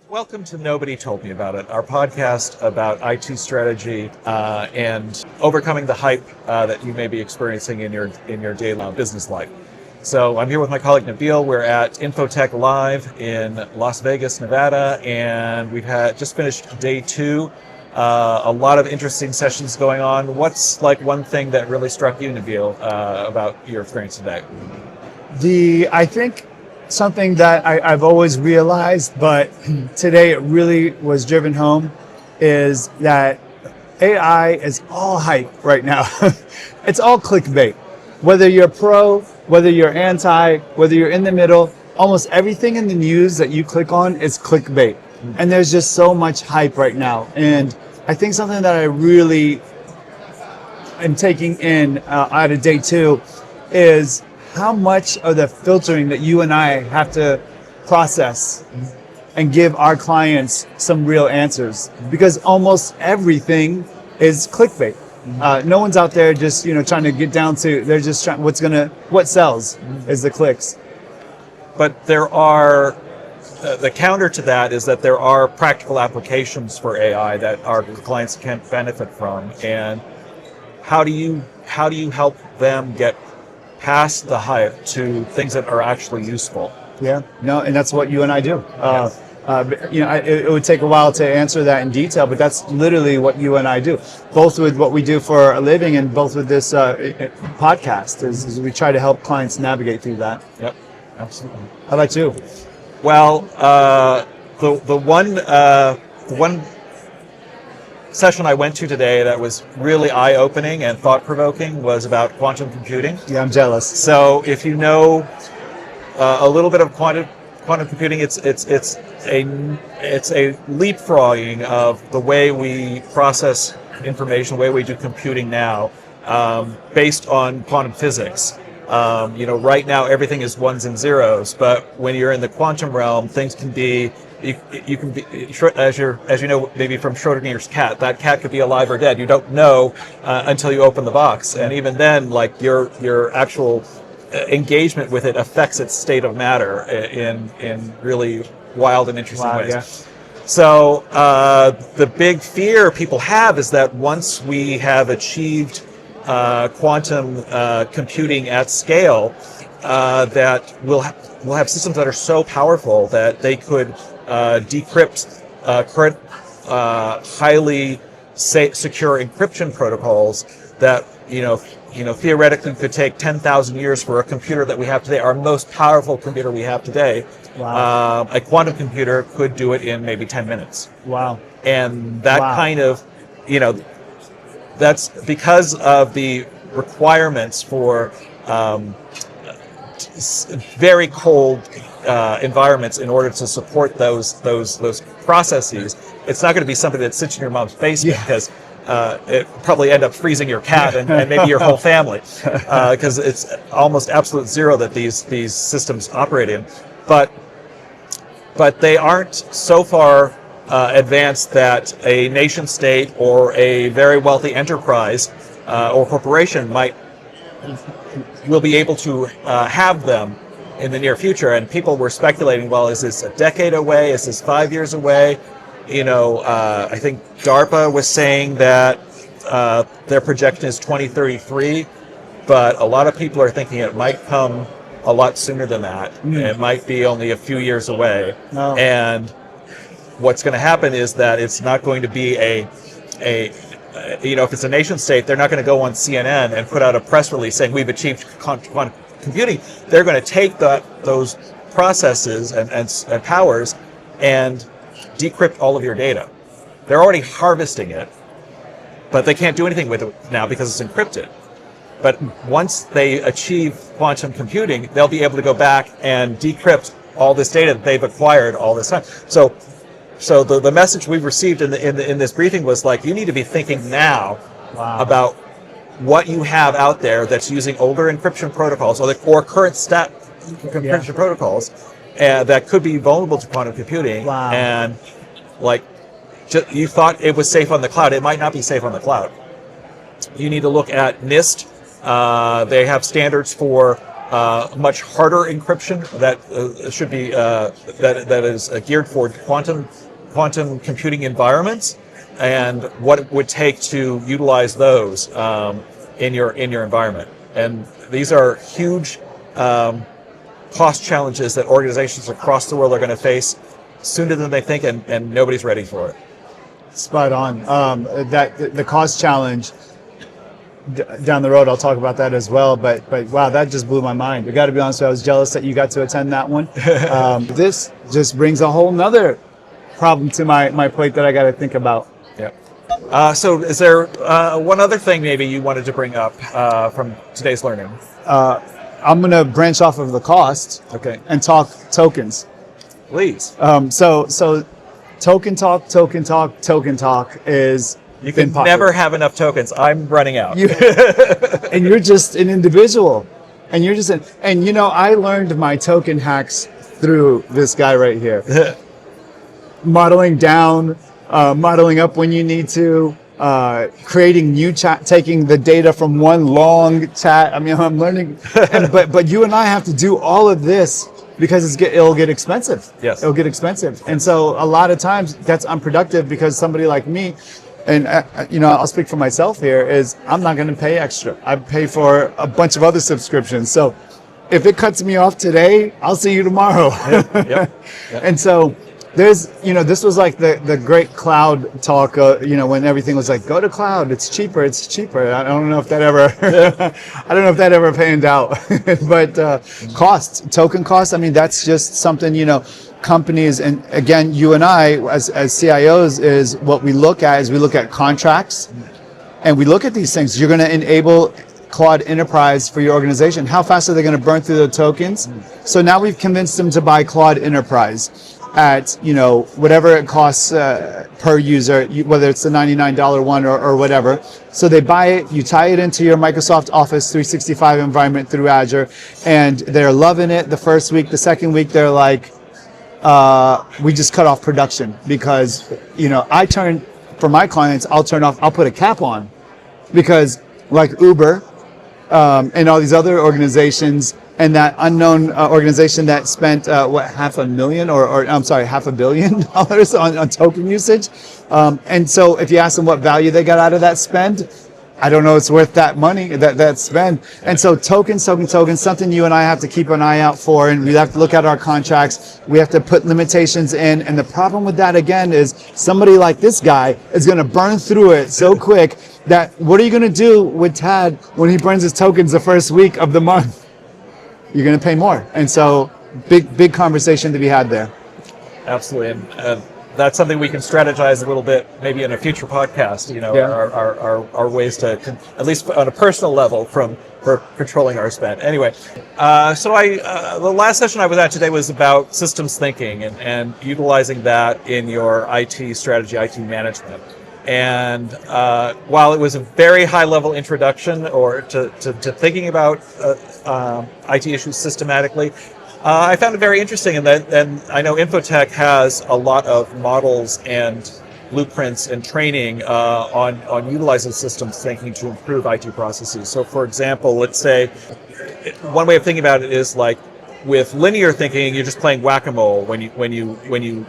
Welcome to Nobody Told Me About It, our podcast about IT strategy and overcoming the hype that you may be experiencing in your daily business life. So I'm here with my colleague Nabil. We're at Infotech Live in Las Vegas, Nevada, and we've just finished day 2. A lot of interesting sessions going on. What's like one thing that really struck you, Nabil, about your experience today? I think something that I've always realized, but today it really was driven home, is that AI is all hype right now. It's all clickbait. Whether you're pro, whether you're anti, whether you're in the middle, almost everything in the news that you click on is clickbait. And there's just so much hype right now. And I think something that I really am taking in out of day 2 is how much of the filtering that you and I have to process and give our clients some real answers, because almost everything is clickbait. No one's out there just trying to get down to, they're just trying, what sells is the clicks. But there are the counter to that is that there are practical applications for AI that our clients can benefit from, and how do you help them get past the hype to things that are actually useful? Yeah, no, and that's what you and I do. It would take a while to answer that in detail, but that's literally what you and I do, both with what we do for a living and both with this podcast. Is we try to help clients navigate through that. Yep, absolutely. How about you? Well, the one session I went to today that was really eye-opening and thought-provoking was about quantum computing. Yeah, I'm jealous. So if you know a little bit of quantum computing, it's a leapfrogging of the way we process information, the way we do computing now, based on quantum physics. Right now everything is ones and zeros, but when you're in the quantum realm, things can be. You can be, as you know, maybe from Schrodinger's cat. That cat could be alive or dead. You don't know until you open the box, and even then, like your actual engagement with it affects its state of matter in really wild and interesting ways. Yeah. So the big fear people have is that once we have achieved quantum computing at scale, that we'll have systems that are so powerful that they could decrypt current highly secure encryption protocols that theoretically could take 10,000 years for a computer that we have today, our most powerful computer we have today. Wow. A quantum computer could do it in maybe 10 minutes. Wow. And that kind of, that's because of the requirements for very cold environments in order to support those processes. It's not going to be something that sits in your mom's basement, because it probably end up freezing your cat and maybe your whole family, because it's almost absolute zero that these systems operate in. But they aren't so far advanced that a nation state or a very wealthy enterprise or corporation will be able to have them in the near future. And people were speculating, well, is this a decade away? Is this 5 years away? I think DARPA was saying that their projection is 2033, but a lot of people are thinking it might come a lot sooner than that. It might be only a few years away. No. And what's going to happen is that it's not going to be if it's a nation state, they're not going to go on CNN and put out a press release saying we've achieved quantum computing. They're going to take those processes and powers and decrypt all of your data. They're already harvesting it, but they can't do anything with it now because it's encrypted. But once they achieve quantum computing, they'll be able to go back and decrypt all this data that they've acquired all this time. So the message we received in this briefing was like, you need to be thinking now about what you have out there that's using older encryption protocols or current encryption protocols that could be vulnerable to quantum computing. Wow. And you thought it was safe on the cloud. It might not be safe on the cloud. You need to look at NIST. They have standards for much harder encryption that should be that is geared toward quantum computing environments, and what it would take to utilize those in your environment. And these are huge cost challenges that organizations across the world are going to face sooner than they think, and nobody's ready for it. Spot on. That the cost challenge down the road, I'll talk about that as well. But wow, that just blew my mind. I got to be honest with you, I was jealous that you got to attend that one. This just brings a whole nother problem to my plate that I got to think about. Yeah. So is there one other thing maybe you wanted to bring up from today's learning? I'm going to branch off of the cost, Okay. and talk tokens. Please. So token talk is You can never have enough tokens. I'm running out. And you're just an individual, and you're just and you know, I learned my token hacks through this guy right here. Modeling down, modeling up when you need to, creating new chat, taking the data from one long chat. I mean, I'm learning, but you and I have to do all of this because it'll get expensive. Yes. It'll get expensive. And so a lot of times that's unproductive, because somebody like me, and you know, I'll speak for myself here, is I'm not going to pay extra. I pay for a bunch of other subscriptions. So if it cuts me off today, I'll see you tomorrow. Yep. And so there's, you know, this was like the great cloud talk, you know, when everything was like, go to cloud, it's cheaper. I don't know if that ever panned out. But token cost, I mean, that's just something, you know, companies, and again, you and I as CIOs, is what we look at is we look at contracts, and we look at these things. You're going to enable Claude Enterprise for your organization. How fast are they going to burn through the tokens? So now we've convinced them to buy Claude Enterprise at, you know, whatever it costs per user, whether it's the $99 one or whatever. So they buy it, you tie it into your Microsoft Office 365 environment through Azure, and they're loving it the first week. The second week, they're like, we just cut off production, because, you know, for my clients, I'll put a cap on, because like Uber and all these other organizations, and that unknown organization that spent $500 million on token usage. And so if you ask them what value they got out of that spend, I don't know it's worth that money, that spend. And so tokens, something you and I have to keep an eye out for, and we have to look at our contracts. We have to put limitations in. And the problem with that, again, is somebody like this guy is going to burn through it so quick that what are you going to do with Tad when he burns his tokens the first week of the month? You're going to pay more. And so big conversation to be had there. Absolutely. And that's something we can strategize a little bit, maybe in a future podcast, you know, Yeah. our ways to, at least on a personal level, for controlling our spend. Anyway, so the last session I was at today was about systems thinking and utilizing that in your IT strategy, IT management. And while it was a very high-level introduction or to thinking about IT issues systematically, I found it very interesting, and I know Infotech has a lot of models and blueprints and training on utilizing systems thinking to improve IT processes. So, for example, let's say one way of thinking about it is like with linear thinking, you're just playing whack-a-mole when you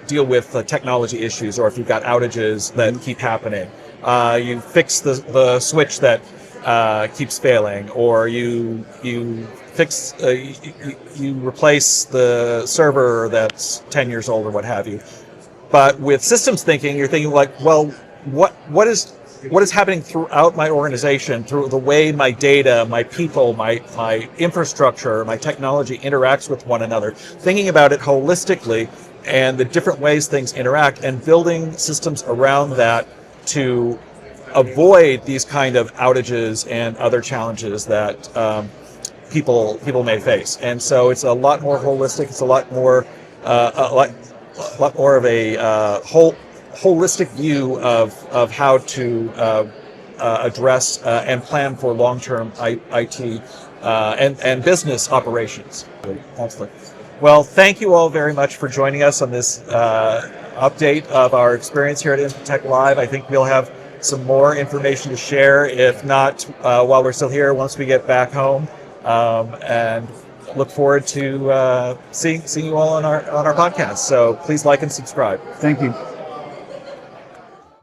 deal with technology issues, or if you've got outages that keep happening. You fix the switch that keeps failing, or you fix you replace the server that's 10 years old or what have you. But with systems thinking, you're thinking like, well, what is happening throughout my organization, through the way my data, my people, my infrastructure, my technology interacts with one another, thinking about it holistically and the different ways things interact, and building systems around that to avoid these kind of outages and other challenges that people may face. And so it's a lot more holistic. It's a lot more of a holistic view of how to address and plan for long-term IT and business operations. Absolutely. Well, thank you all very much for joining us on this update of our experience here at Infotech Live. I think we'll have some more information to share, if not while we're still here, once we get back home. and look forward to seeing you all on our podcast. So please like and subscribe. Thank you.